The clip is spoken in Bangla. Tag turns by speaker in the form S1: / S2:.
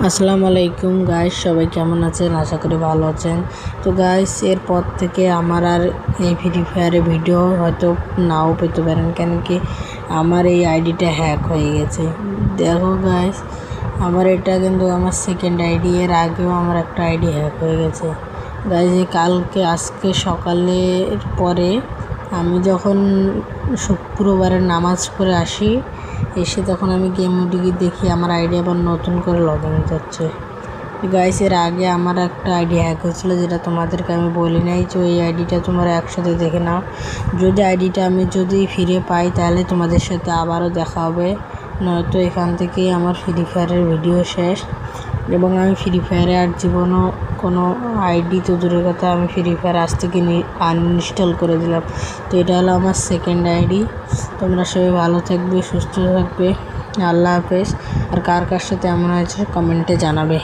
S1: আসসালামু আলাইকুম গাইস, সবাই কেমন আছেন? আশা করি ভালো আছেন। তো গাইস, এরপর থেকে আমার আর এই ফ্রি ফায়ারে ভিডিও হয়তো নাও পেতে পারেন, কেন কি আমার এই আইডিটা হ্যাক হয়ে গেছে। দেখো গাইস, আমার এটা কিন্তু আমার সেকেন্ড আইডি। এর আগেও আমার একটা আইডি হ্যাক হয়ে গেছে গাইস। আজকে সকালের পরে আমি যখন শুক্রবারের নামাজ পড়ে এসে তখন আমি গেম ওটিকে দেখি আমার আইডি আবার নতুন করে লগ ইন যাচ্ছে। গাইস, এর আগে আমার একটা আইডি হ্যাক হয়েছিলো, যেটা তোমাদেরকে আমি বলি নাই। যে ওই আইডিটা তোমরা একসাথে দেখে নাও। যদি আইডিটা আমি ফিরে পাই তাহলে তোমাদের সাথে আবারও দেখা হবে, নয়তো এখান থেকেই আমার ফ্রি ফায়ারের ভিডিও শেষ। এবং আমি ফ্রি ফায়ারে আর জীবনও কোনো আইডি তো দূরের কথা, আমি ফ্রি ফায়ার আজ থেকে আনইনস্টল করে দিলাম। তো এটা হলো আমার সেকেন্ড আইডি। তোমরা সবাই ভালো থাকবে, সুস্থ থাকবে। আল্লাহ হাফেজ। আর কার সাথে এমন হয়েছে কমেন্টে জানাবে।